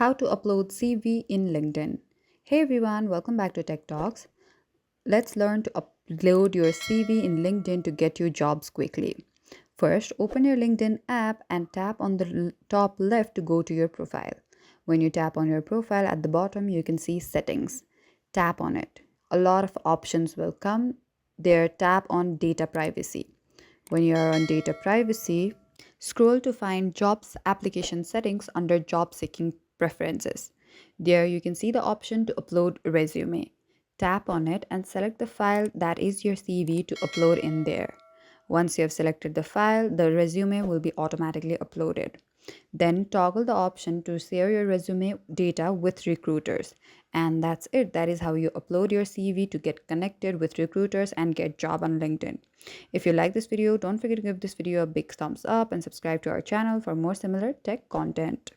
How to upload CV in LinkedIn. Hey everyone, welcome back to Tech Talks. Let's learn to upload your CV in LinkedIn to get you jobs quickly. First, open your LinkedIn app and tap on the top left to go to your profile. When you tap on your profile at the bottom, you can see settings. Tap on it. A lot of options will come there. Tap on data privacy. When you are on data privacy, scroll to find jobs application settings under job seeking preferences. There you can see the option to upload resume. Tap on it and select the file that is your CV to upload in there. Once you have selected the file, the resume will be automatically uploaded. Then toggle the option to share your resume data with recruiters. And that's it. That is how you upload your CV to get connected with recruiters and get job on LinkedIn. If you like this video, don't forget to give this video a big thumbs up and subscribe to our channel for more similar tech content.